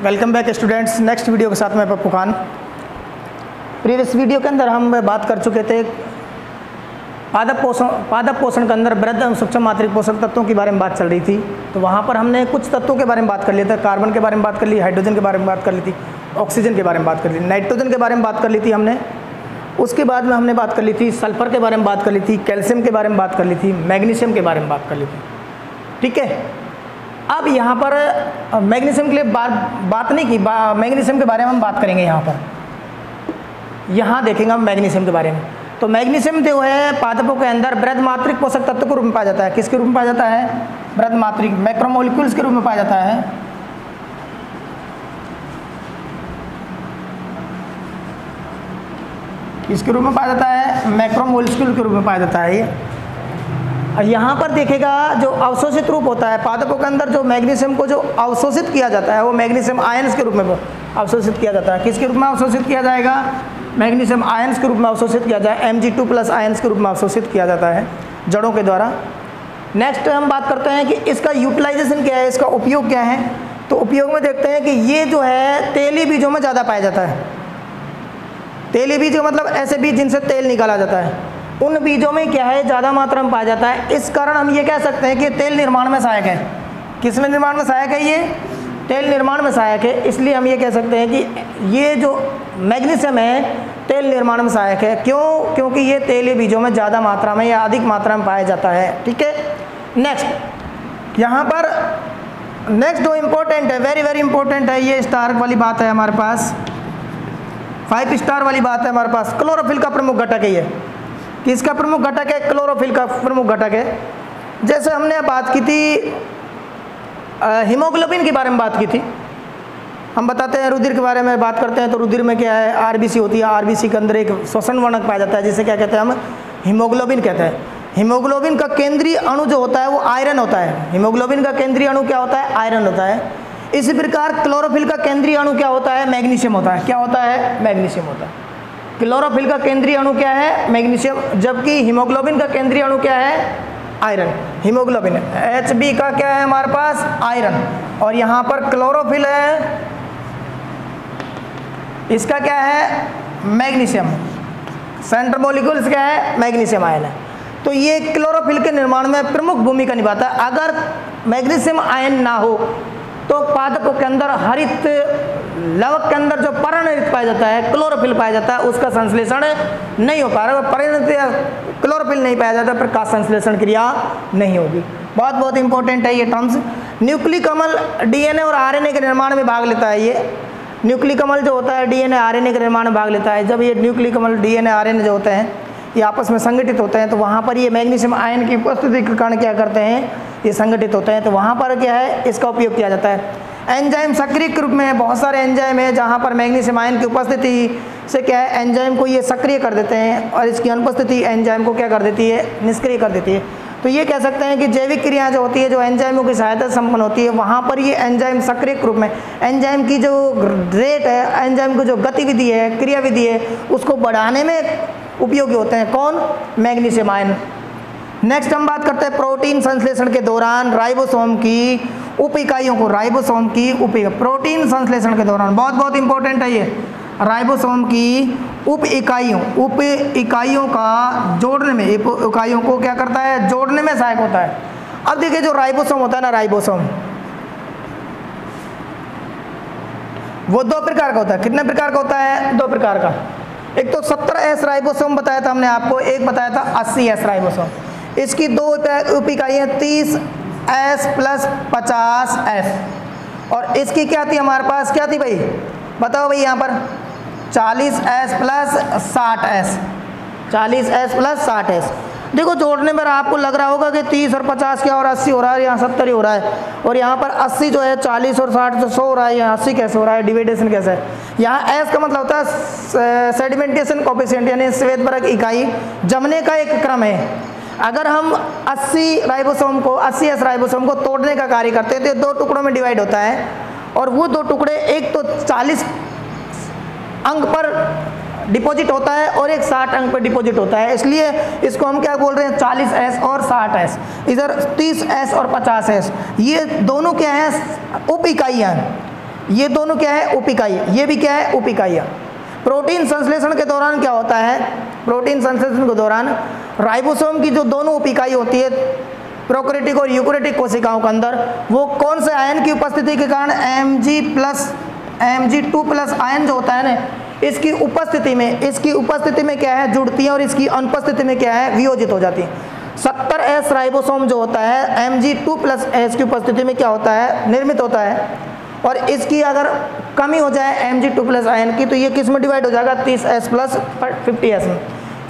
Welcome back students. Next video के साथ मैं पप्पू खान। प्रीवियस वीडियो के अंदर हम बात कर चुके थे पादप पोषण के अंदर वृहद एवं सूक्ष्म मात्रिक पोषक तत्वों के बारे में बात चल रही थी। तो वहाँ पर हमने कुछ तत्वों के बारे में बात कर लिया था। कार्बन के बारे में बात कर ली, हाइड्रोजन के बारे में बात कर ली थी, ऑक्सीजन के बारे में बात कर ली, नाइट्रोजन के बारे में बात कर ली थी हमने। उसके बाद में हमने बात कर ली थी सल्फर के बारे में बात कर ली थी, कैल्शियम के बारे में बात कर ली थी, मैग्नीशियम के बारे में बात कर ली थी। ठीक है, अब यहाँ पर मैग्नीशियम के लिए बात नहीं की, मैग्नीशियम के बारे में हम बात करेंगे। यहाँ देखेंगे हम मैग्नीशियम के बारे में। तो मैग्नीशियम जो है पादपों के अंदर वृहद मात्रिक पोषक तत्व के रूप में पाया जाता है। किसके रूप में पाया जाता है? वृहद मात्रिक मैक्रोमोलिक्यूल्स के रूप में पाया जाता है। किसके रूप में पाया जाता है? मैक्रोमोलिक्यूल के रूप में पाया जाता है। और यहाँ पर देखेगा जो अवशोषित रूप होता है पादपों के अंदर, जो मैग्नीशियम को जो अवशोषित किया जाता है वो मैग्नीशियम आयंस के रूप में अवशोषित किया जाता है। किसके रूप में अवशोषित किया जाएगा? मैग्नीशियम आयंस के रूप में अवशोषित किया जाए, Mg2+ आयंस के रूप में अवशोषित किया जाता है जड़ों के द्वारा। नेक्स्ट हम बात करते हैं कि इसका यूटिलाइजेशन क्या है, इसका उपयोग क्या है। तो उपयोग में देखते हैं कि ये जो है तेली बीजों में ज़्यादा पाया जाता है। तेली बीज मतलब ऐसे बीज जिनसे तेल निकाला जाता है, उन बीजों में क्या है ज़्यादा मात्रा में पाया जाता है। इस कारण हम ये कह सकते हैं कि तेल निर्माण में सहायक है। किस में निर्माण में सहायक है? ये तेल निर्माण में सहायक है। इसलिए हम ये कह सकते हैं कि ये जो मैग्नीशियम है तेल निर्माण में सहायक है। क्यों? क्योंकि ये तेलीय बीजों में ज़्यादा मात्रा में या अधिक मात्रा में पाया जाता है। ठीक है, नेक्स्ट यहाँ पर नेक्स्ट जो इम्पोर्टेंट है, वेरी वेरी इंपॉर्टेंट है, ये स्टार वाली बात है हमारे पास, 5 स्टार वाली बात है हमारे पास। क्लोरोफिल का प्रमुख घटक है ये। किसका प्रमुख घटक है? क्लोरोफिल का प्रमुख घटक है। जैसे हमने बात की थी हीमोग्लोबिन के बारे में बात की थी। हम बताते हैं रुधिर के बारे में बात करते हैं तो रुधिर में क्या है? आरबीसी होती है। आरबीसी के अंदर एक श्वसन वर्णक पाया जाता है जिसे क्या कहते हैं? हम हीमोग्लोबिन कहते हैं। हीमोग्लोबिन का केंद्रीय अणु जो होता है वो आयरन होता है। हीमोग्लोबिन का केंद्रीय अणु क्या होता है? आयरन होता है। इसी प्रकार क्लोरोफिल का केंद्रीय अणु क्या होता है? मैग्नीशियम होता है। क्या होता है? मैग्नीशियम होता है। क्लोरोफिल का केंद्रीय अणु क्या है? मैग्नीशियम। जबकि हीमोग्लोबिन का केंद्रीय अणु क्या है? आयरन। हीमोग्लोबिन Hb का क्या है हमारे पास? आयरन। और यहाँ पर क्लोरोफिल है, इसका क्या है? मैग्नीशियम। सेंट्रल मॉलिक्यूल्स क्या है? मैग्नीशियम आयन है। तो ये क्लोरोफिल के निर्माण में प्रमुख भूमिका निभाता है। अगर मैग्नीशियम आयन ना हो तो पादपों के अंदर हरित लवक के अंदर जो परिणत पाया जाता है, क्लोरोफिल पाया जाता है, उसका संश्लेषण नहीं हो पा रहा। परिणत क्लोरोफिल नहीं पाया जाता, प्रकाश संश्लेषण क्रिया नहीं होगी। बहुत बहुत इंपॉर्टेंट है ये टर्म्स। न्यूक्लिक अम्ल डीएनए और आरएनए के निर्माण में भाग लेता है। ये न्यूक्लिक अम्ल जो होता है डीएनए आरएनए के निर्माण में भाग लेता है। जब ये न्यूक्लिक अम्ल डीएनए आरएनए जो होते हैं ये आपस में संगठित होते हैं तो वहाँ पर ये मैग्नीशियम आयन की उपस्थिति के कारण क्या करते हैं? ये संगठित होते हैं। तो वहाँ पर क्या है? इसका उपयोग किया जाता है। एंजाइम सक्रिय के रूप में बहुत सारे एंजाइम है जहाँ पर मैग्नीशियम आयन की उपस्थिति से क्या है? एंजाइम को ये सक्रिय कर देते हैं और इसकी अनुपस्थिति एंजाइम को क्या कर देती है? निष्क्रिय कर देती है। तो ये कह सकते हैं कि जैविक क्रियाएं जो होती है, जो एंजाइमों की सहायता से संपन्न होती है, वहाँ पर ये एंजाइम सक्रिय रूप में एंजाइम की जो रेट है, एंजाइम की जो गतिविधि है, क्रियाविधि है, उसको बढ़ाने में उपयोगी होते हैं। कौन? Magnesium ion. नेक्स्ट हम बात करते हैं प्रोटीन संश्लेषण के दौरान राइबोसोम की उप इकाइयों को, राइबोसोम की उप प्रोटीन संश्लेषण के दौरान बहुत बहुत इंपॉर्टेंट है ये। राइबोसोम की उप इकाइयों का जोड़ने में, इकाइयों को क्या करता है? जोड़ने में सहायक होता है। अब देखिए जो राइबोसोम होता है ना, राइबोसोम वो 2 प्रकार का होता है। कितने प्रकार का होता है? 2 प्रकार का। एक तो 17S राइबोसोम बताया था हमने आपको, एक बताया था 80S राइबोसोम। इसकी 2 उप इकाइयाँ 30S + 50S। और इसकी क्या थी हमारे पास? क्या थी भाई? बताओ भाई यहाँ पर 40S + 60S। 40S + 60S। देखो जोड़ने में आपको लग रहा होगा कि 30 और 50 क्या हो रहा है? 80 हो रहा है, यहाँ 70 ही हो रहा है। और यहाँ पर 80 जो है 40 और 60 जो 100 हो रहा है, यहाँ 80 कैसे हो रहा है? डिविडेशन कैसे है? यहाँ एस का मतलब होता है सेडिमेंटेशन कोएफिशिएंट, यानी श्वेतबरक इकाई जमने का एक क्रम है। अगर हम 80S राइबोसोम को तोड़ने का कार्य करते हैं तो 2 टुकड़ों में डिवाइड होता है। और वो 2 टुकड़े, एक तो 40 अंक पर डिपॉजिट होता है और एक 60 अंक पर डिपॉजिट होता है। इसलिए इसको हम क्या बोल रहे हैं? 40S और 60S। इधर 30S और 50S, ये दोनों क्या हैं? उप इकाइयाँ। ये दोनों क्या है, उपिकाई, ये भी क्या है, उपिकाई। प्रोटीन संश्लेषण के दौरान क्या होता है, प्रोटीन संश्लेषण के दौरान राइबोसोम की जो दोनों उपिकाई होती है प्रोकैरियोटिक और यूकैरियोटिक कोशिकाओं के अंदर, वो कौन से आयन की उपस्थिति के कारण Mg2+ आयन जो होता है ना, इसकी उपस्थिति में क्या है, जुड़ती है और इसकी अनुपस्थिति में क्या है, वियोजित हो जाती है। 70S राइबोसोम जो होता है Mg2+S की उपस्थिति में क्या होता है, निर्मित होता है, और इसकी अगर कमी हो जाए Mg2+ आयन की तो ये किस में डिवाइड हो जाएगा, 30S + 50S में।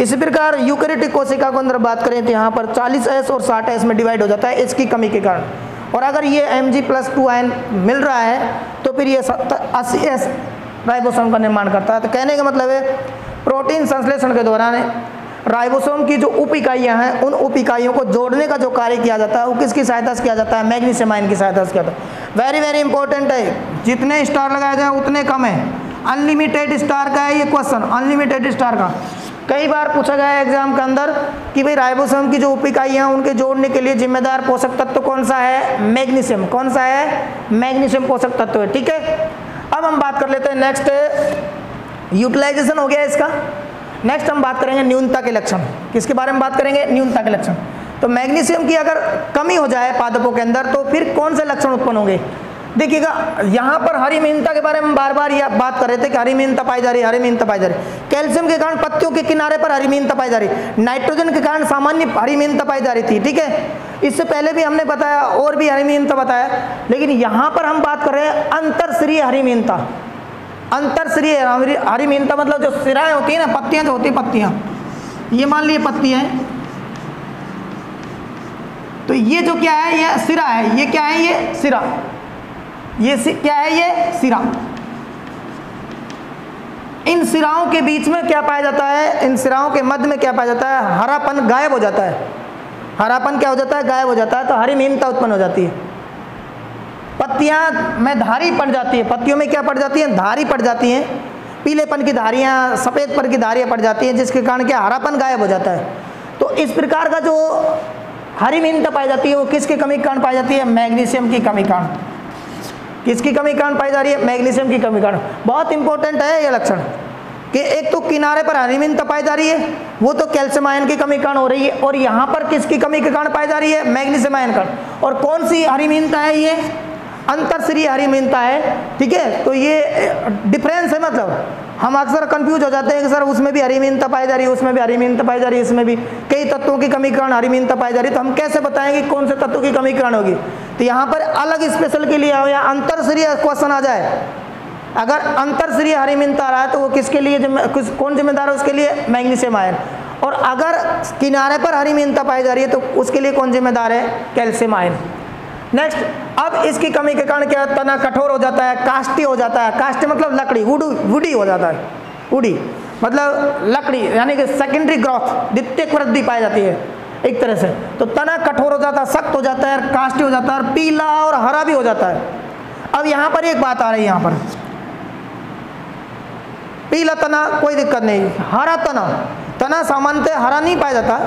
इसी प्रकार यूकैरियोटिक कोशिका को अंदर बात करें तो यहाँ पर 40S और 60S में डिवाइड हो जाता है इसकी कमी के कारण। और अगर ये Mg+2 आयन मिल रहा है तो फिर ये 80S राइबोसोम का निर्माण करता है। तो कहने का मतलब है प्रोटीन संश्लेषण के दौरान राइबोसोम की जो उप इकाइयाँ हैं, उन उप इकाइयों को जोड़ने का जो कार्य किया जाता है वो किसकी सहायता से किया जाता है, मैग्नीशियम आयन की सहायता से किया जाता है। वेरी वेरी इंपॉर्टेंट है, जितने स्टार लगाया जाए उतने कम है। अनलिमिटेड स्टार का है ये क्वेश्चन, अनलिमिटेड स्टार का। कई बार पूछा गया है एग्जाम के अंदर कि भाई राइबोसोम की जो उप इकाइयाँ हैं उनके जोड़ने के लिए जिम्मेदार पोषक तत्व कौन सा है, मैग्नीशियम। कौन सा है, मैग्नीशियम पोषक तत्व है। ठीक है, अब हम बात कर लेते हैं नेक्स्ट, यूटिलाइजेशन हो गया इसका। नेक्स्ट हम बात करेंगे न्यूनता के लक्षण। किसके बारे में बात करेंगे, न्यूनता के लक्षण। तो मैग्नीशियम की अगर कमी हो जाए पादपों के अंदर तो फिर कौन से लक्षण उत्पन्न होंगे। देखिएगा यहाँ पर हरिमीनता के बारे में बार बार यह बात कर रहे थे कि हरिमीनता पाई जा रही, हरिमीनता पाई जा रही। कैल्शियम के कारण पत्तियों के किनारे पर हरिमीनता पाई जा रही, नाइट्रोजन के कारण सामान्य हरिमीनता पाई जा रही थी। ठीक है, इससे पहले भी हमने बताया और भी हरिमीनता बताया, लेकिन यहाँ पर हम बात कर रहे हैं अंतरशिरीय हरिमीनता। अंतरशिरीय हरिमीनता मतलब जो सिराएं होती है ना, पत्तियां जो होती है, पत्तियां, ये मान लिए पत्तियां हैं, तो ये जो क्या है, ये सिरा है। ये क्या है, ये सिरा, ये क्या है, ये सिरा। इन सिराओं के बीच में क्या पाया जाता है, इन सिराओं के मध्य में क्या पाया जाता है, हरापन गायब हो जाता है। हरापन क्या हो जाता है, गायब हो जाता है। तो हरिमीनता उत्पन्न हो जाती है। पत्तियां में धारी पड़ जाती है, पत्तियों में क्या पड़ जाती है, धारी पड़ जाती हैं, पीलेपन की धारियां, सफेद पर की धारियां पड़ जाती हैं, जिसके कारण क्या हरापन गायब हो जाता है। तो इस प्रकार का जो हरिमीनता पाई जाती है वो किसकी कमी के कारण पाई जाती है, मैग्नीशियम की कमी कारण। किसकी कमी कारण पाई जा रही है, मैग्नीशियम की कमी कारण। बहुत इंपॉर्टेंट है ये लक्षण कि एक तो किनारे पर हरिमीनता पाई जा रही है, वो तो कैल्शियम आयन की कमी कारण हो रही है, और यहाँ पर किसकी कमी के कारण पाई जा रही है, मैग्नीशियम आयन कारण। और कौन सी हरिमीनता है, ये अंतरशिरीय हरिमीनता है। ठीक है, तो ये डिफरेंस है। मतलब हम अक्सर कंफ्यूज हो जाते हैं कि सर उसमें भी हरिमीनता पाई जा रही है, उसमें भी हरिमीनता पाई जा रही है, इसमें भी कई तत्वों की कमी के कारण हरिमीनता पाई जा रही है, तो हम कैसे बताएंगे कौन से तत्व की कमी के कारण होगी। तो यहाँ पर अलग स्पेशल के लिए या अंतरशिरीय क्वेश्चन आ जाए, अगर अंतरशिरीय हरिमीनता आ रहा है तो वो किसके लिए कौन जिम्मेदार है, उसके लिए मैग्नीशियम आयन। और अगर किनारे पर हरिमीनता पाई जा रही है तो उसके लिए कौन जिम्मेदार है, कैल्शियम आयन। नेक्स्ट, अब इसकी कमी के कारण क्या, तना कठोर हो जाता है, काष्ठी हो जाता है। काष्ठी मतलब लकड़ी, वुडी हो जाता है। वुडी मतलब लकड़ी, यानी कि सेकेंडरी ग्रोथ, द्वितीयक वृद्धि पाई जाती है एक तरह से। तो तना कठोर हो जाता है, सख्त हो जाता है, काष्ठी हो जाता है, और पीला और हरा भी हो जाता है। अब यहाँ पर एक बात आ रही है, यहाँ पर पीला तना कोई दिक्कत नहीं, हरा तना सामान्यतः हरा नहीं पाया जाता,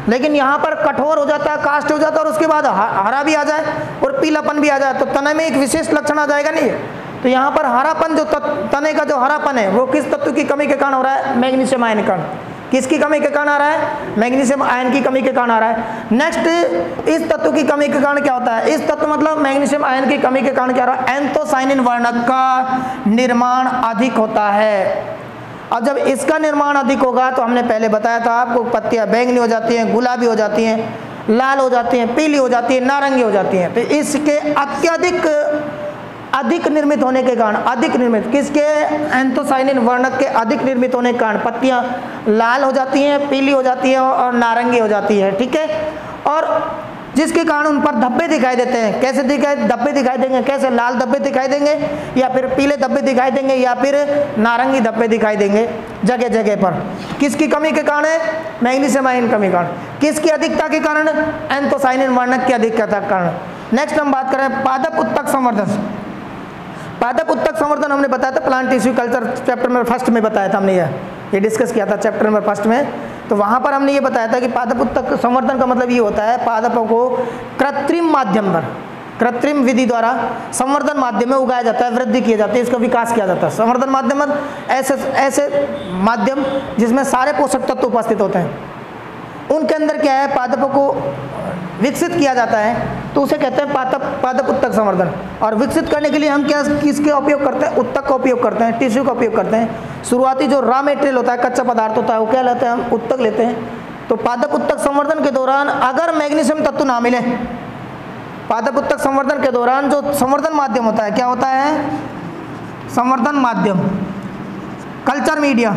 लेकिन यहाँ पर कठोर हो जाता है, कास्ट हो जाता है, और उसके बाद हरा भी आ जाए और पीलापन भी आ जाए, तो तने में एक विशेष लक्षण आ जाएगा नहीं। तो यहाँ पर हरापन, जो तने का जो हरापन है वो किस तत्व की कमी के कारण हो रहा है, मैग्नीशियम आयन के कारण। किसकी कमी के कारण आ रहा है, मैग्नीशियम आयन की कमी के कारण आ रहा है। नेक्स्ट, इस तत्व की कमी के कारण क्या होता है, इस तत्व मतलब मैग्नीशियम आयन की कमी के कारण क्या हो रहा है, एंथोसायनिन वर्णक का निर्माण अधिक होता है। अब जब इसका निर्माण अधिक होगा तो हमने पहले बताया था आपको, पत्तियां बैंगनी हो जाती हैं, गुलाबी हो जाती हैं, लाल हो जाती हैं, पीली हो जाती है, नारंगी हो जाती हैं। तो इसके अधिक निर्मित होने के कारण, अधिक निर्मित किसके, एंथोसायनिन वर्णक के अधिक निर्मित होने के कारण पत्तियां लाल हो जाती हैं, पीली हो जाती हैं और नारंगी हो जाती है। ठीक है, और जिसके कारण उन पर धब्बे दिखाई देते हैं। कैसे धब्बे दिखाई देंगे, कैसे, लाल धब्बे दिखाई देंगे, या फिर पीले धब्बे दिखाई देंगे, या फिर नारंगी धब्बे दिखाई देंगे जगह जगह पर। किसकी कमी के कारण है, मैग्नीशियम आयन कमी कारण। किसकी अधिकता के कारण, एंथोसायनिन वर्णक की अधिकता के कारण। नेक्स्ट हम बात करें पादप उत्तक संवर्धन। पादप उत्तक संवर्धन हमने बताया था प्लांट टिश्यू कल्चर चैप्टर में फर्स्ट में बताया था, हमने ये डिस्कस किया था चैप्टर नंबर फर्स्ट में। तो वहाँ पर हमने ये बताया था कि पादप उत्तक संवर्धन का मतलब ये होता है पादपों को कृत्रिम माध्यम पर, कृत्रिम विधि द्वारा संवर्धन माध्यम में उगाया जाता है, वृद्धि की जाती है, इसका विकास किया जाता है। संवर्धन माध्यम ऐसे माध्यम जिसमें सारे पोषक तत्व उपस्थित होते हैं, उनके अंदर क्या है, पादपों को विकसित किया जाता है, तो उसे कहते हैं पादप उत्तक संवर्धन। और विकसित करने के लिए हम किसके उपयोग करते हैं, उत्तक का उपयोग करते हैं, टिश्यू का उपयोग करते हैं। शुरुआती जो रॉ मटेरियल होता है, कच्चा पदार्थ होता है, वो क्या लेते हैं, हम उत्तक लेते हैं। तो पादप उत्तक संवर्धन के दौरान अगर मैग्नीशियम तत्व ना मिले, पादप उत्तक संवर्धन के दौरान जो संवर्धन माध्यम होता है, क्या होता है, संवर्धन माध्यम, कल्चर मीडिया।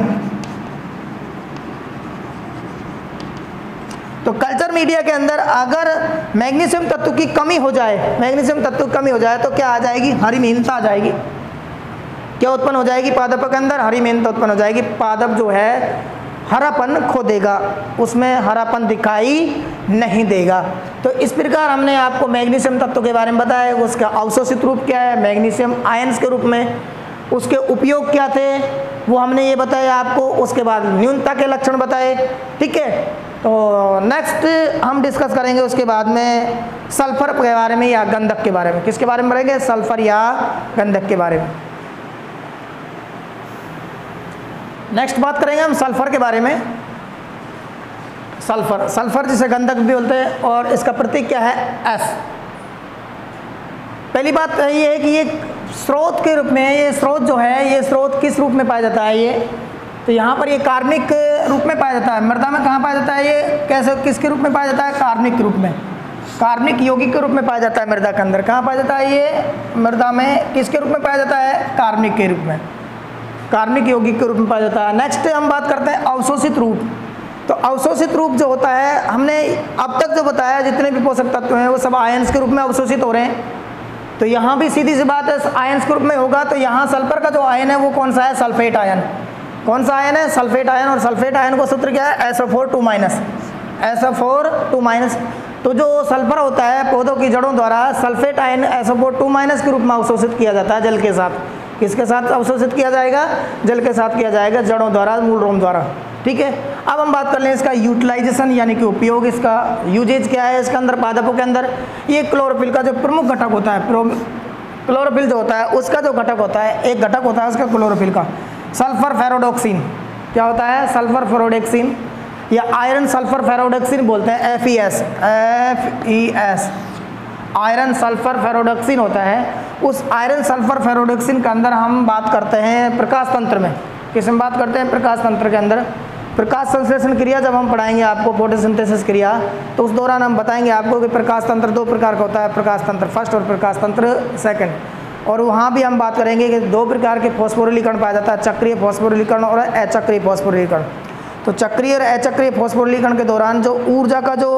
तो कल्चर मीडिया के अंदर अगर मैग्नीशियम तत्व की कमी हो जाए, मैग्नीशियम तत्व की कमी हो जाए तो क्या आ जाएगी, हरिमहीनता आ जाएगी। क्या उत्पन्न हो जाएगी पादप के अंदर, हरिमहीनता उत्पन्न हो जाएगी। पादप जो है हरापन खो देगा, उसमें हरापन दिखाई नहीं देगा। तो इस प्रकार हमने आपको मैग्नीशियम तत्व के बारे में बताया, उसका अवशोषित रूप क्या है, मैग्नीशियम आयंस के रूप में, उसके उपयोग क्या थे वो हमने ये बताया आपको। उसके बाद न्यूनता के लक्षण बताए, ठीक है। तो नेक्स्ट हम डिस्कस करेंगे उसके बाद में सल्फर के बारे में या गंधक के बारे में। किसके बारे में पढ़ेंगे, सल्फर या गंधक के बारे में। नेक्स्ट बात करेंगे हम सल्फर के बारे में। सल्फर, सल्फर जिसे गंधक भी बोलते हैं और इसका प्रतीक क्या है, एस। पहली बात ये है कि ये स्रोत के रूप में, ये स्रोत जो है, ये स्रोत किस रूप में पाया जाता है, ये तो यहाँ पर ये कार्बनिक रूप में पाया जाता है। मृदा में कहाँ पाया जाता है, ये कैसे किसके रूप में पाया जाता है, कार्बनिक के रूप में, कार्बनिक यौगिक के रूप में पाया जाता है मृदा के अंदर। कहाँ पाया जाता है ये, मृदा में किसके रूप में पाया जाता है, कार्बनिक के रूप में, कार्बनिक यौगिक के रूप में पाया जाता है। नेक्स्ट हम बात करते हैं अवशोषित रूप। तो अवशोषित रूप जो होता है, हमने अब तक जो बताया जितने भी पोषक तत्व हैं वो सब आयंस के रूप में अवशोषित हो रहे हैं। तो यहाँ भी सीधी सी बात है, आयंस के रूप में होगा। तो यहाँ सल्फर का जो आयन है वो कौन सा है, सल्फेट आयन। कौन सा आयन है, सल्फेट आयन। और सल्फेट आयन का सूत्र क्या है, SO4 SO4 तो जो सल्फर होता है पौधों की जड़ों द्वारा सल्फेट आयन SO4 के रूप में अवशोषित किया जाता है जल के साथ। किसके साथ अवशोषित किया जाएगा, जल के साथ किया जाएगा, जड़ों द्वारा, मूल रोम द्वारा, ठीक है। अब हम बात कर लें इसका यूटिलाइजेशन यानी कि उपयोग, इसका यूजेज क्या है इसके अंदर, पादपों के अंदर। ये क्लोरोफिल का जो प्रमुख घटक होता है, क्लोरोफिल जो होता है उसका जो घटक होता है, एक घटक होता है उसका क्लोरोफिल का, सल्फर फेरोडोक्सिन। क्या होता है, सल्फर फेरोडोक्सिन या आयरन सल्फर फेरोडोक्सिन बोलते हैं, FeS, आयरन सल्फर फेरोडोक्सिन होता है। उस आयरन सल्फर फेरोडोक्सिन के अंदर हम बात करते हैं प्रकाश तंत्र में। किसमें बात करते हैं, प्रकाश तंत्र के अंदर। प्रकाश संश्लेषण क्रिया जब हम पढ़ाएंगे आपको, फोटोसिंथेसिस क्रिया, तो उस दौरान हम बताएंगे आपको कि प्रकाश तंत्र दो प्रकार का होता है, प्रकाश तंत्र फर्स्ट और प्रकाश तंत्र सेकंड। और वहाँ भी हम बात करेंगे कि दो प्रकार के फॉस्फोरिलीकरण पाया जाता है, चक्रीय फॉस्फोरिलीकरण और अचक्रीय फॉस्फोरिलीकरण। तो चक्रीय और अचक्रीय फॉस्फोरिलीकरण के दौरान जो ऊर्जा का जो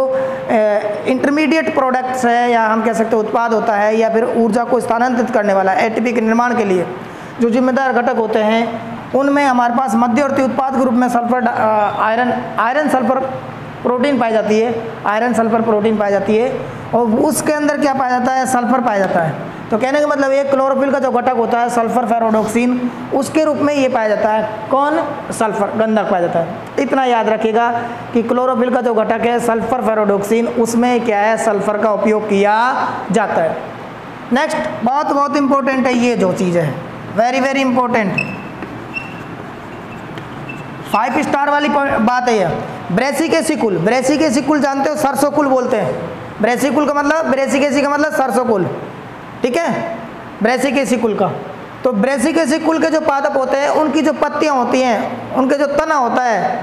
इंटरमीडिएट प्रोडक्ट्स है या हम कह सकते हैं उत्पाद होता है, या फिर ऊर्जा को स्थानांतरित करने वाला ATP के निर्माण के लिए जो जिम्मेदार घटक होते हैं, उनमें हमारे पास मध्यवर्ती उत्पाद के रूप में सल्फर आयरन सल्फर प्रोटीन पाई जाती है, आयरन सल्फर प्रोटीन पाई जाती है। और उसके अंदर क्या पाया जाता है, सल्फर पाया जाता है। तो कहने का मतलब एक क्लोरोफिल का जो घटक होता है सल्फर फेरोडोक्सिन, उसके रूप में ये पाया जाता है, कौन, सल्फर, गंधक पाया जाता है। इतना याद रखिएगा कि क्लोरोफिल का जो घटक है सल्फर फेरोडोक्सिन, उसमें क्या है, सल्फर का उपयोग किया जाता है। नेक्स्ट बहुत इंपॉर्टेंट है ये जो चीज़ है, वेरी इंपॉर्टेंट, 5 स्टार वाली बात है ये। ब्रेसिकेसिकुल, ब्रेसिकेसिकुल जानते हो, सरसोकुल बोलते हैं। ब्रेसिकुल का मतलब, ब्रेसिकेसी का मतलब सरसोकुल, ठीक है, ब्रेसिकेसिकुल का। तो ब्रेसिकेसिकुल के जो पादप होते हैं उनकी जो पत्तियां होती हैं, उनके जो तना होता है,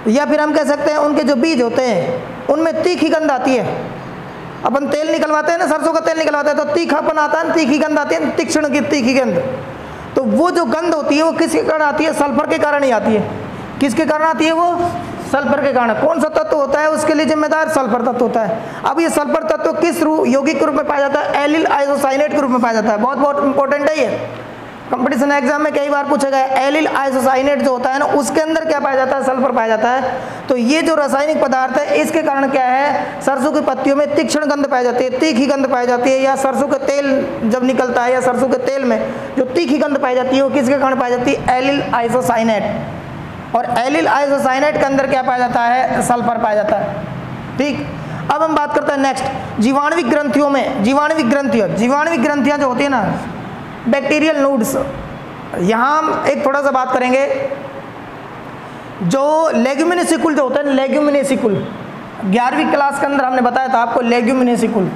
या फिर हम कह सकते हैं उनके जो बीज होते हैं, उनमें तीखी गंध आती है। अपन तेल निकलवाते हैं ना, सरसों का तेल निकलवाते हैं तो तीखापन आता है, तीखी गंध आती है, तीक्ष्ण की तीखी गंध। तो वो जो गंध होती है वो किसके कारण आती है, सल्फर के कारण ही आती है। किसके कारण आती है वो, सल्फर के कारण। कौन सा तत्व होता है उसके लिए जिम्मेदार, सल्फर तत्व होता है। अब ये सल्फर तत्व किस यौगिक के रूप में पाया जाता है, एलिल आइसोसाइनेट के रूप में पाया जाता है। बहुत इंपॉर्टेंट है ये, कंपटीशन एग्जाम में कई बार पूछा गया। एलिल आइसोसाइनेट जो होता है ना, उसके अंदर क्या पाया जाता है, सल्फर पाया जाता है। तो ये जो रासायनिक पदार्थ है इसके कारण क्या है, सरसों की पत्तियों में तीक्ष्ण गंध पाई जाती है, तीखी गंध पाई जाती है, या सरसों के तेल जब निकलता है या सरसों के तेल में जो तीखी गंध पाई जाती है वो किसके कारण पाई जाती है, एलिल आइसोसाइनेट। और एलिल आइसोसाइनेट के अंदर क्या पाया जाता है, सल्फर पाया जाता है, ठीक। अब हम बात करते हैं नेक्स्ट जीवाणुविक ग्रंथियों में। जीवाणुविक ग्रंथियां जो होती है ना, बैक्टीरियल नोड्स, यहाँ हम एक थोड़ा सा बात करेंगे। जो लेग्यूमिनोसिकुल जो होता है, लेग्यूमिनोसिकुल 11वीं क्लास के अंदर हमने बताया था आपको, लेग्यूमिनोसिकुल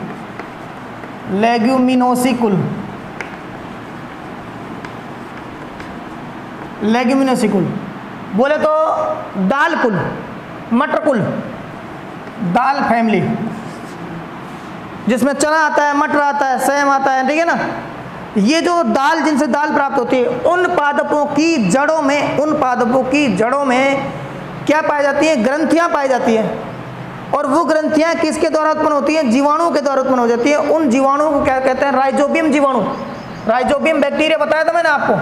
बोले तो दाल कुल, मटर कुल, दाल फैमिली, जिसमें चना आता है, मटर आता है, सेम आता है, ठीक है ना। ये जो दाल, जिनसे दाल प्राप्त होती है, उन पादपों की जड़ों में क्या पाई जाती है? ग्रंथियां पाई जाती हैं। और वो ग्रंथियां किसके द्वारा उत्पन्न होती हैं? जीवाणुओं के द्वारा उत्पन्न हो जाती है। उन जीवाणुओं को क्या कहते हैं? राइजोबियम जीवाणु। राइजोबियम बैक्टीरिया बताया था मैंने आपको।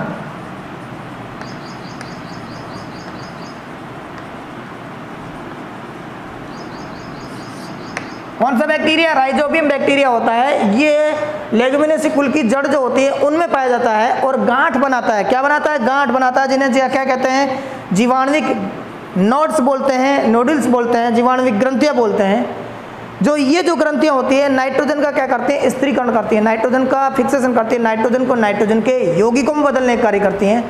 कौन सा बैक्टीरिया? राइजोबियम बैक्टीरिया होता है। ये लेग्यूमिनोसिकुल की जड़ जो होती है उनमें पाया जाता है और गांठ बनाता है। क्या बनाता है? गांठ बनाता है, जिन्हें क्या कहते हैं? जीवाणुविक नोड्स बोलते हैं, नोडल्स बोलते हैं, जीवाणुविक ग्रंथियां बोलते हैं। जो ये जो ग्रंथियां होती है, नाइट्रोजन का क्या करती हैं? स्थिरीकरण करती है, नाइट्रोजन का फिक्सेशन करती है, नाइट्रोजन को नाइट्रोजन के यौगिकों में बदलने का कार्य करती हैं।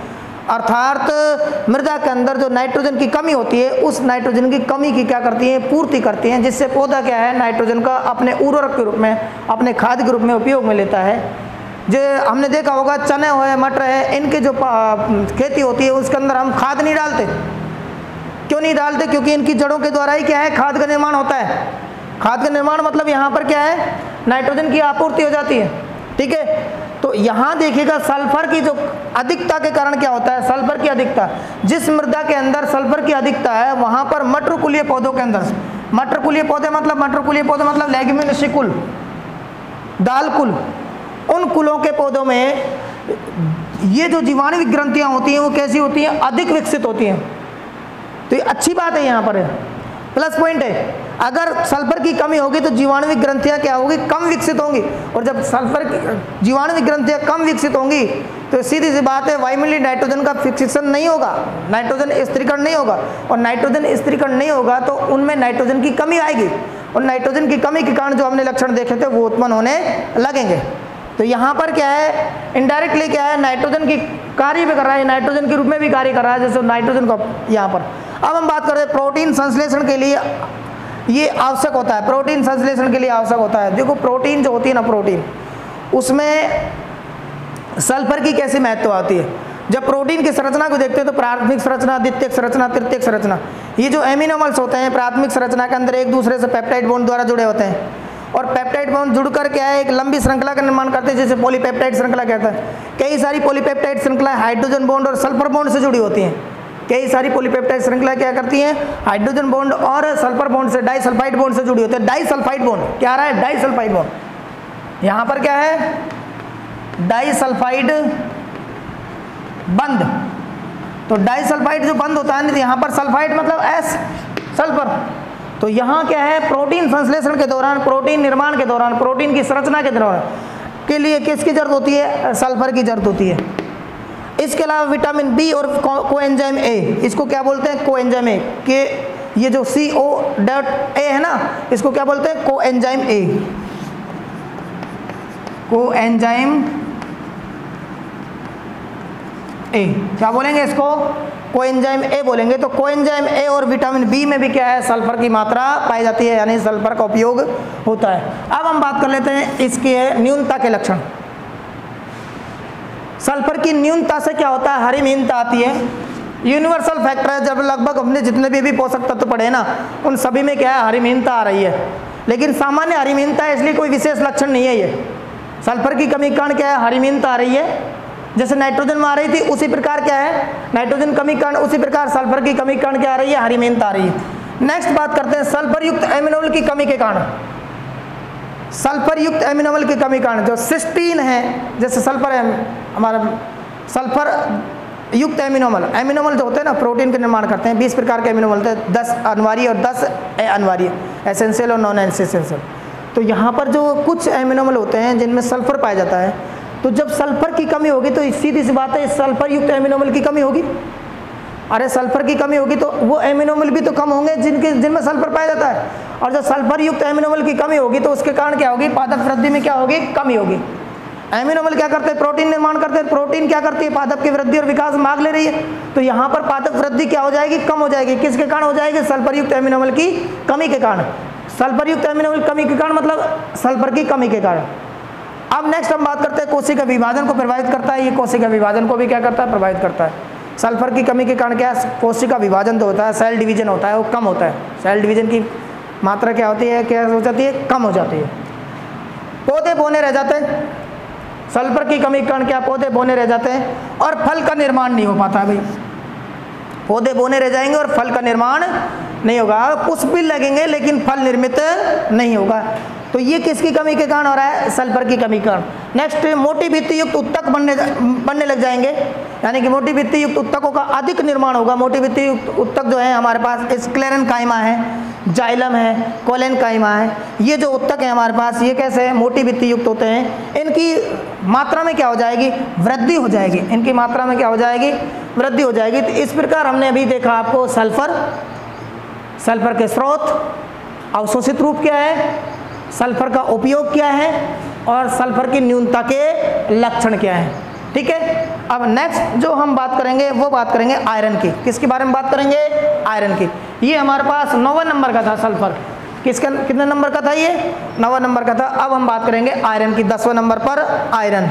अर्थात मृदा के अंदर जो नाइट्रोजन की कमी होती है, उस नाइट्रोजन की कमी की क्या करती हैं? पूर्ति करती हैं, जिससे पौधा क्या है? नाइट्रोजन का अपने उर्वरक के रूप में, अपने खाद के रूप में उपयोग में लेता है। जो हमने देखा होगा, चने है, मटर है, इनके जो खेती होती है उसके अंदर हम खाद नहीं डालते। क्यों नहीं डालते? क्योंकि इनकी जड़ों के द्वारा ही क्या है? खाद का निर्माण होता है। खाद का निर्माण मतलब यहाँ पर क्या है? नाइट्रोजन की आपूर्ति हो जाती है, ठीक है। तो यहाँ देखिएगा, सल्फर की जो अधिकता के कारण क्या होता है? सल्फर की अधिकता, जिस मृदा के अंदर सल्फर की अधिकता है, वहाँ पर मटरकुलीय पौधों के अंदर, मटरकुलीय पौधे मतलब लेग्यूमिनोसिकुल, दाल कुल, उन कुलों के पौधों में ये जो जीवाणुविक ग्रंथियाँ होती हैं वो कैसी होती हैं? अधिक विकसित होती हैं। तो ये अच्छी बात है, यहाँ पर प्लस पॉइंट है। अगर सल्फर की कमी होगी तो जीवाणुविक ग्रंथियां क्या होगी? कम विकसित होंगी। और जब सल्फर की जीवाणुविक ग्रंथियां कम विकसित होंगी तो सीधी सी बात है, वायुमंडलीय नाइट्रोजन का फिक्सेशन नहीं होगा, नाइट्रोजन स्थिरीकरण नहीं होगा। और नाइट्रोजन स्थिरीकरण नहीं होगा तो उनमें नाइट्रोजन की कमी आएगी, और नाइट्रोजन की कमी के कारण जो हमने लक्षण देखे थे वो उत्पन्न होने लगेंगे। तो यहाँ पर क्या है? इनडायरेक्टली क्या है? नाइट्रोजन की कार्य भी कर रहा है, नाइट्रोजन के रूप में भी कार्य कर रहा है, जैसे नाइट्रोजन को यहाँ पर। अब हम बात कर रहे हैं प्रोटीन संश्लेषण के लिए ये आवश्यक होता है, प्रोटीन संश्लेषण के लिए आवश्यक होता है। देखो प्रोटीन जो होती है ना, प्रोटीन, उसमें सल्फर की कैसी महत्व आती है? जब प्रोटीन की संरचना को देखते हैं तो प्राथमिक संरचना, द्वितीयक संरचना, तृतीयक संरचना, ये जो एमिनोमर्स होते हैं प्राथमिक संरचना के अंदर एक दूसरे से पेप्टाइड बॉन्ड द्वारा जुड़े होते हैं। और पेप्टाइड बॉन्ड जुड़कर क्या है? एक लंबी श्रृंखला का निर्माण करते हैं, जिसे पॉलीपेप्टाइड श्रृंखला कहता है। कई सारी पॉलीपेप्टाइड श्रृंखलाएं हाइड्रोजन बॉन्ड और सल्फर बॉन्ड से जुड़ी होती हैं। कई सारी पॉलीपेप्टाइड श्रृंखला क्या करती हैं? हाइड्रोजन बॉन्ड और सल्फर बॉन्ड से, डाइसल्फाइड बॉन्ड से जुड़ी होती है। डाइसल्फाइड बॉन्ड क्या आ रहा है? Disulphide bond. यहाँ पर क्या है? डाइसल्फाइड बंद। तो डाइसल्फाइड जो बंद होता है ना, यहाँ पर सल्फाइड मतलब एस, सल्फर। तो यहाँ क्या है? प्रोटीन संश्लेषण के दौरान, प्रोटीन निर्माण के दौरान, प्रोटीन की संरचना के दौरान के लिए किसकी जरूरत होती है? सल्फर की जरूरत होती है। इसके अलावा विटामिन बी और कोएंजाइम ए, इसको क्या बोलते हैं? कोएंजाइम ए के, ये जो CO.A है ना, इसको क्या बोलते हैं? कोएंजाइम ए, कोएंजाइम ए क्या बोलेंगे इसको? कोएंजाइम ए बोलेंगे। तो कोएंजाइम ए और विटामिन बी में भी क्या है? सल्फर की मात्रा पाई जाती है, यानी सल्फर का उपयोग होता है। अब हम बात कर लेते हैं इसके न्यूनता के लक्षण। सल्फर की न्यूनता से क्या होता है? हरिमहीनता आती है। यूनिवर्सल फैक्टर है, जब लगभग हमने जितने भी पोषक तत्व पढ़े ना, उन सभी में क्या है? हरिमहीनता आ रही है। लेकिन सामान्य हरिमहीनता है, इसलिए कोई विशेष लक्षण नहीं है। ये सल्फर की कमी के कारण क्या है? हरिमहीनता आ रही है। जैसे नाइट्रोजन में आ रही थी उसी प्रकार क्या है? नाइट्रोजन कमी कारण, उसी प्रकार सल्फर की कमी के कारण क्या आ रही है? हरिमहीनता आ रही है। नेक्स्ट बात करते हैं सल्फर युक्त एमिनोमल की कमी के कारण। सल्फर युक्त एमिनोमल की कमी कारण जो सिस्टीन है, जैसे सल्फर है हमारा, सल्फर युक्त एमिनोमल, एमिनोमल जो होते हैं ना प्रोटीन के निर्माण करते हैं, 20 प्रकार के एमिनोमल होते हैं, 10 अनिवार्य और 10 अनिवार्य, एसेंशियल और नॉन एसेंशियल। तो यहाँ पर जो कुछ एमिनोमल होते हैं जिनमें सल्फर पाया जाता है, तो जब सल्फर की कमी होगी तो सीधी सी बात है सल्फर युक्त एमिनोमल की कमी होगी। अरे सल्फर की कमी होगी तो वो एमिनोमल भी तो कम होंगे जिनमें सल्फर पाया जाता है, और जब सल्फर युक्त एमिनोमल की कमी होगी तो उसके कारण क्या होगी, पादप वृद्धि में क्या होगी, कमी होगी। एमिनोमल क्या करते हैं, प्रोटीन निर्माण करते हैं, प्रोटीन क्या करती है, पादप की वृद्धि और विकास मांग ले रही है, तो यहाँ पर पादप वृद्धि क्या हो जाएगी, कम हो जाएगी। किसके कारण हो जाएगी, सल्फर युक्त एमिनोमल की कमी के कारण। सल्फर युक्त एमिनोमल कमी के कारण मतलब सल्फर की कमी के कारण। अब नेक्स्ट हम बात करते हैं कोशिका विभाजन को प्रभावित करता है, ये कोशिका विभाजन को भी क्या करता है, प्रभावित करता है। सल्फर की कमी के कारण क्या है, कोशिका विभाजन तो होता है, सेल डिवीजन होता है, वो कम होता है, सेल डिवीजन की मात्रा क्या होती है, क्या हो जाती है, कम हो जाती है। पौधे बौने रह जाते हैं, सल्फर की कमी के कारण क्या, पौधे बौने रह जाते हैं और फल का निर्माण नहीं हो पाता है भाई। पौधे बौने रह जाएंगे और फल का निर्माण नहीं होगा, पुष्प भी लगेंगे लेकिन फल निर्मित नहीं होगा। तो ये किसकी कमी के कारण हो रहा है, सल्फर की कमी के कारण। नेक्स्ट, मोटी भित्ति युक्त उत्तक बनने लग जाएंगे, यानी कि मोटी भित्ति युक्त उत्तकों का अधिक निर्माण होगा। मोटी भित्ति युक्त उत्तक जो है हमारे पास स्क्लेरेनकाइमा है, जाइलम है, कोलेनकाइमा है, ये जो उत्तक है हमारे पास, ये कैसे है, मोटी भित्ति युक्त होते हैं। इनकी मात्रा में क्या हो जाएगी, वृद्धि हो जाएगी, इनकी मात्रा में क्या हो जाएगी, वृद्धि हो जाएगी। तो इस प्रकार हमने अभी देखा आपको सल्फर के स्रोत, अवशोषित रूप क्या है, सल्फर का उपयोग क्या है और सल्फर की न्यूनता के लक्षण क्या है। ठीक है, अब नेक्स्ट जो हम बात करेंगे वो बात करेंगे आयरन की। किसके बारे में बात करेंगे, आयरन की। ये हमारे पास 9वें नंबर का था सल्फर, कितने नंबर का था ये, 9वें नंबर का था। अब हम बात करेंगे आयरन की, 10वें नंबर पर आयरन।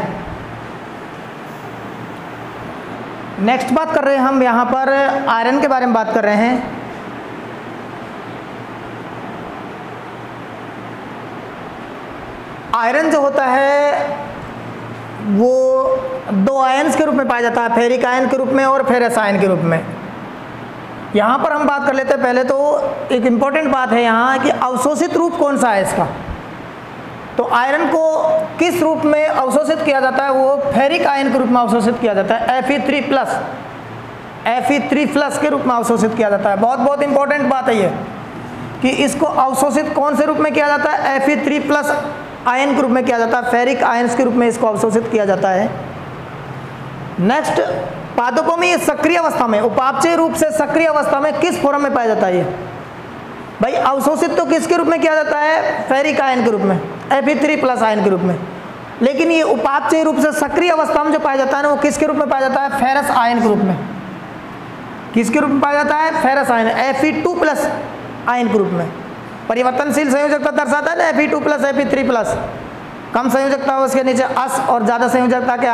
नेक्स्ट बात कर रहे हैं हम यहाँ पर आयरन के बारे में बात कर रहे हैं। आयरन जो होता है वो 2 आयन्स के रूप में पाया जाता है, फेरिक आयन के रूप में और फेरस आयन के रूप में। यहाँ पर हम बात कर लेते हैं, पहले तो एक इम्पॉर्टेंट बात है यहाँ कि अवशोषित रूप कौन सा है इसका। तो आयरन को किस रूप में अवशोषित किया जाता है, वो फेरिक आयन के रूप में अवशोषित किया जाता है, Fe3+ के रूप में अवशोषित किया जाता है। बहुत इंपॉर्टेंट बात है ये कि इसको अवशोषित कौन से रूप में किया जाता है, Fe3+ आयन के रूप में किया जाता है, फेरिक आयन्स के रूप में इसको अवशोषित किया जाता है। नेक्स्ट, पादपों में ये सक्रिय अवस्था में, उपापचय रूप से सक्रिय अवस्था में किस फॉर्म में पाया जाता है ये भाई, अवशोषित तो किसके रूप में किया जाता है, फेरिक आयन के रूप में, Fe3+ आयन के रूप में। लेकिन ये उपापचय रूप से सक्रिय अवस्था में जो पाया जाता है ना, वो किसके रूप में पाया जाता है, फेरस आयन के रूप में। किसके रूप में पाया जाता है, फेरस आयन, Fe2+ आयन के रूप में। परिवर्तनशील संयोजकता दर्शाता है ना, Fe2+, Fe3+। कम संयोजकता हो उसके नीचे अस और ज़्यादा संयोजकता के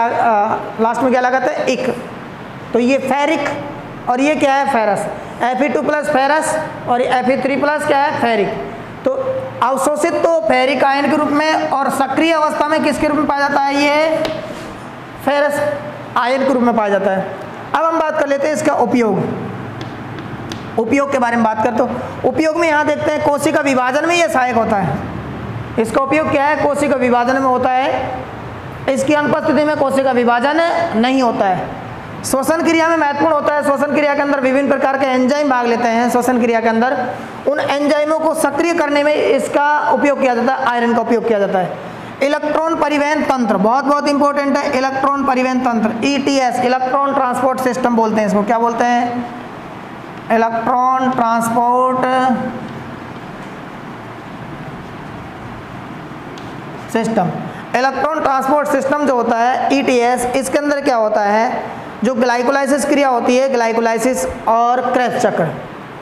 लास्ट में क्या लगाते हैं, इक। तो ये फेरिक और ये क्या है, फेरस। Fe2+ फेरस और Fe3+ क्या है, फेरिक। तो अवशोषित तो फेरिक आयन के रूप में और सक्रिय अवस्था में किसके रूप में पाया जाता है, ये फेरस आयन के रूप में पाया जाता है। अब हम बात कर लेते हैं इसका उपयोग के बारे में बात करते हो। उपयोग में यहाँ देखते हैं कोशिका विभाजन में ये सहायक होता है। इसका उपयोग क्या है, कोशिका विभाजन में होता है। इसकी अनुपस्थिति में कोशिका विभाजन नहीं होता है। श्वसन क्रिया में महत्वपूर्ण होता है। श्वसन क्रिया के अंदर विभिन्न प्रकार के एंजाइम भाग लेते हैं। श्वसन क्रिया के अंदर उन एंजाइमों को सक्रिय करने में इसका उपयोग किया जाता है, आयरन का उपयोग किया जाता है। इलेक्ट्रॉन परिवहन तंत्र बहुत इंपॉर्टेंट है। इलेक्ट्रॉन परिवहन तंत्र, ETS, इलेक्ट्रॉन ट्रांसपोर्ट सिस्टम बोलते हैं इसको। क्या बोलते हैं, electron transport system. Electron transport system जो होता है ETS, इसके अंदर क्या होता है, जो ग्लाइकोलाइसिस क्रिया होती है, ग्लाइकोलाइसिस और क्रेब्स चक्र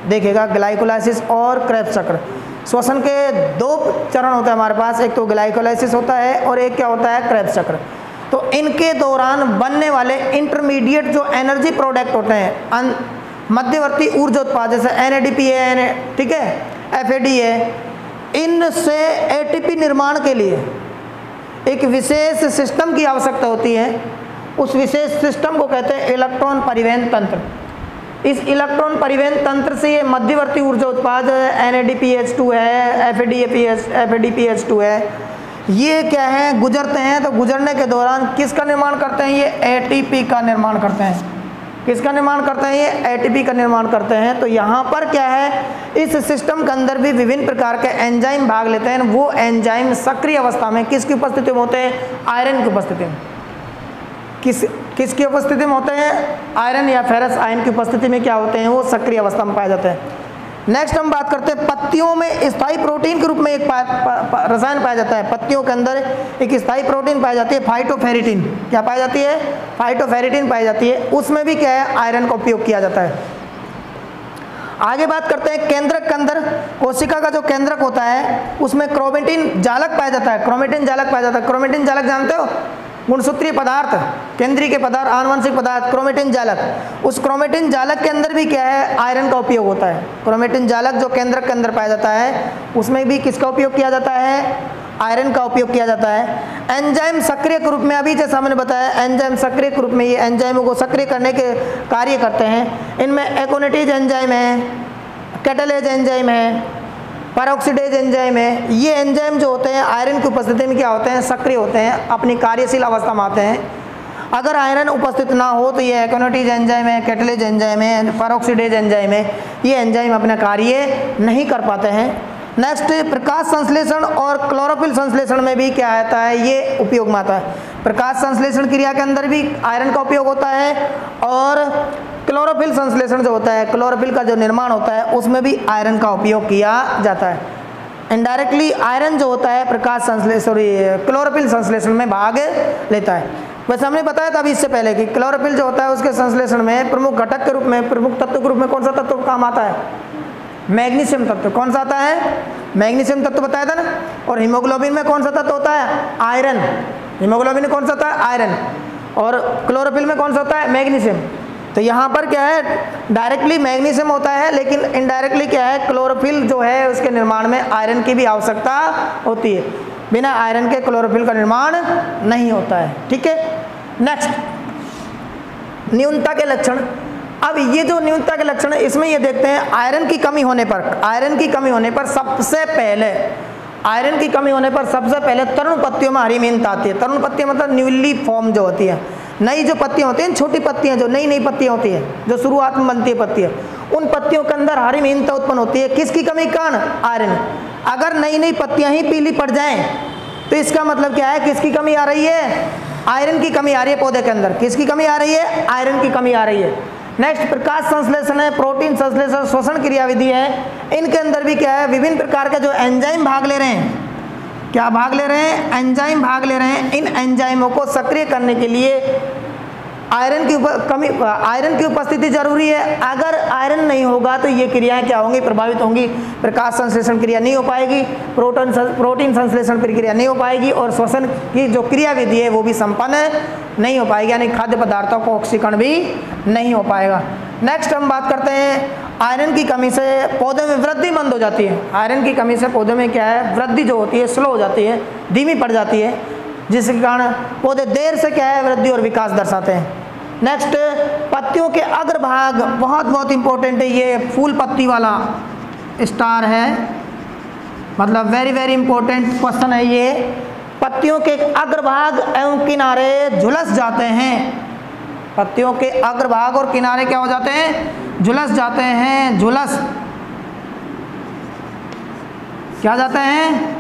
देखिएगा, ग्लाइकोलाइसिस और क्रेब्स चक्र। श्वसन के 2 चरण होते हैं हमारे पास, एक तो ग्लाइकोलाइसिस होता है और एक क्या होता है, क्रेब्स चक्र। तो इनके दौरान बनने वाले इंटरमीडिएट जो एनर्जी प्रोडक्ट होते हैं, मध्यवर्ती ऊर्जा उत्पाद, जैसे NADP है, ठीक है, FAD है, इनसे ATP निर्माण के लिए एक विशेष सिस्टम की आवश्यकता होती है। उस विशेष सिस्टम को कहते हैं इलेक्ट्रॉन परिवहन तंत्र। इस इलेक्ट्रॉन परिवहन तंत्र से ये मध्यवर्ती ऊर्जा उत्पाद NADPH2 है, FADPH2 है, ये क्या है, गुजरते हैं। तो गुजरने के दौरान किसका निर्माण करते हैं, ये ATP का निर्माण करते हैं। किसका निर्माण करते हैं, ये ATP का निर्माण करते हैं। तो यहाँ पर क्या है, इस सिस्टम के अंदर भी विभिन्न प्रकार के एंजाइम भाग लेते हैं। वो एंजाइम सक्रिय अवस्था में किसकी उपस्थिति में होते हैं, आयरन की उपस्थिति में। किसकी उपस्थिति में होते हैं? आयरन या फेरस आयन की उपस्थिति में क्या होते हैं? वो सक्रिय अवस्था में पाए जाते हैं। नेक्स्ट हम बात करते हैं पत्तियों में स्थायी प्रोटीन के रूप में एक रसायन पाया जाता है। पत्तियों के अंदर एक स्थायी प्रोटीन पाई जाती है, फाइटोफेरिटिन। क्या पाई जाती है? फाइटोफेरिटिन पाई जाती है। उसमें भी क्या है? आयरन का उपयोग किया जाता है। आगे बात करते हैं केंद्रक के अंदर, कोशिका का जो केंद्रक होता है उसमें क्रोमेटिन जालक पाया जाता है। क्रोमेटिन जालक पाया जाता है। क्रोमेटिन जालक जानते हो? गुणसूत्रीय पदार्थ, केंद्रीय के पदार्थ, आनुवंशिक पदार्थ, क्रोमेटिन जालक। उस क्रोमेटिन जालक के अंदर भी क्या है? आयरन का उपयोग होता है। क्रोमेटिन जालक जो केंद्रक के अंदर पाया जाता है उसमें भी किसका उपयोग किया जाता है? आयरन का उपयोग किया जाता है। एंजाइम सक्रिय के रूप में, अभी जैसा हमने बताया, एंजाइम सक्रिय के रूप में ये एंजाइमों को सक्रिय करने के कार्य करते हैं। इनमें एकोनेटेज एंजाइम है, कैटालेज एंजाइम है, पेरोक्सिडेज एंजाइम है। ये एंजाइम जो होते हैं आयरन की उपस्थिति में क्या होते हैं? सक्रिय होते हैं, अपनी कार्यशील अवस्था में आते हैं। अगर आयरन उपस्थित ना हो तो ये एकोनेटेज एंजाइम है, कैटालेज एंजाइम है, पेरोक्सिडेज एंजाइम है, ये एंजाइम अपना कार्य नहीं कर पाते हैं। नेक्स्ट, प्रकाश संश्लेषण और क्लोरोफिल संश्लेषण में भी क्या आता है? ये उपयोग में आता है। प्रकाश संश्लेषण क्रिया के अंदर भी आयरन का उपयोग होता है और क्लोरोफिल संश्लेषण जो होता है, क्लोरोफिल का जो निर्माण होता है उसमें भी आयरन का उपयोग किया जाता है। इनडायरेक्टली आयरन जो होता है प्रकाश संश्लेषण, क्लोरोफिल संश्लेषण में भाग लेता है। वैसे हमने बताया था अभी इससे पहले कि क्लोरोफिल जो होता है उसके संश्लेषण में प्रमुख घटक के रूप में, प्रमुख तत्व के रूप में कौन सा तत्व काम आता है? मैग्नीशियम तत्व। कौन सा आता है? मैग्नीशियम तत्व बताया था ना। और हीमोग्लोबिन में कौन सा तत्व होता है? आयरन। हीमोग्लोबिन में कौन सा होता है? आयरन। और क्लोरोफिल में कौन सा होता है? मैग्नीशियम। तो यहाँ पर क्या है? डायरेक्टली मैग्नीशियम होता है, लेकिन इनडायरेक्टली क्या है? क्लोरोफिल जो है उसके निर्माण में आयरन की भी आवश्यकता होती है। बिना आयरन के क्लोरोफिल का निर्माण नहीं होता है। ठीक है। नेक्स्ट, न्यूनता के लक्षण। अब ये जो न्यूनता के लक्षण है इसमें ये देखते हैं आयरन की कमी होने पर, आयरन की कमी होने पर सबसे पहले, आयरन की कमी होने पर सबसे पहले तरुण पत्तियों में हरिमीनता आती है। तरुण पत्तियां मतलब न्यूली फॉर्म जो होती है, नई जो पत्तियां होती हैं, छोटी पत्तियां जो नई नई पत्तियां होती है जो शुरुआत में बनती है पत्तियां, उन पत्तियों के अंदर हरिमीनता उत्पन्न होती है। किसकी कमी के कारण? आयरन। अगर नई नई पत्तियां ही पीली पड़ जाएं तो इसका मतलब क्या है? किसकी कमी आ रही है? आयरन की कमी आ रही है पौधे के अंदर। किसकी कमी आ रही है? आयरन की कमी आ रही है। नेक्स्ट, प्रकाश संश्लेषण है, प्रोटीन संश्लेषण, श्वसन क्रियाविधि है। इनके अंदर भी क्या है? विभिन्न प्रकार के जो एंजाइम भाग ले रहे हैं। क्या भाग ले रहे हैं? एंजाइम भाग ले रहे हैं। इन एंजाइमों को सक्रिय करने के लिए आयरन की उपस्थिति जरूरी है। अगर आयरन नहीं होगा तो ये क्रियाएं क्या होंगी? प्रभावित होंगी। प्रकाश संश्लेषण क्रिया नहीं हो पाएगी, प्रोटीन संश्लेषण प्रक्रिया नहीं हो पाएगी और श्वसन की जो क्रियाविधि है वो भी संपन्न नहीं हो पाएगी, यानी खाद्य पदार्थों को ऑक्सीकरण भी नहीं हो पाएगा। नेक्स्ट हम बात करते हैं आयरन की कमी से पौधे में वृद्धि मंद हो जाती है। आयरन की कमी से पौधे में क्या है? वृद्धि जो होती है स्लो हो जाती है, धीमी पड़ जाती है, जिसके कारण पौधे देर से क्या है? वृद्धि और विकास दर्शाते हैं। नेक्स्ट, पत्तियों के अग्रभाग बहुत इंपॉर्टेंट है। ये फूल पत्ती वाला स्टार है, मतलब वेरी वेरी इंपॉर्टेंट क्वेश्चन है ये। पत्तियों के अग्रभाग एवं किनारे झुलस जाते हैं। पत्तियों के अग्रभाग और किनारे क्या हो जाते हैं? झुलस जाते हैं। झुलस क्या जाते हैं?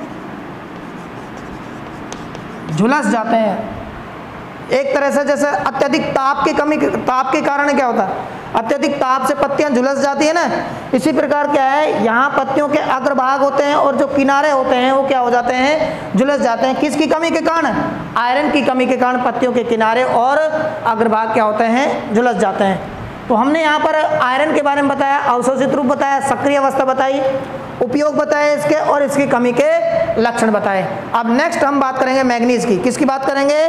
झुलस जाते हैं। एक तरह से जैसे अत्यधिक ताप के कारण क्या होता है? अत्यधिक ताप से पत्तियां झुलस जाती है ना, इसी प्रकार क्या है? यहाँ पत्तियों के अग्रभाग होते हैं और जो किनारे होते हैं वो क्या हो जाते हैं? झुलस जाते हैं। किसकी कमी के कारण? आयरन की कमी के कारण पत्तियों के किनारे और अग्रभाग क्या होते हैं? झुलस जाते हैं। तो हमने यहाँ पर आयरन के बारे में बताया, अवशोषित रूप बताया, सक्रिय अवस्था बताई, उपयोग बताए इसके और इसकी कमी के लक्षण बताए। अब नेक्स्ट हम बात करेंगे मैग्नीज की। किसकी बात करेंगे?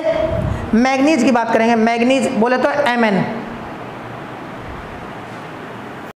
मैग्नीज की बात करेंगे। मैग्नीज बोले तो Mn।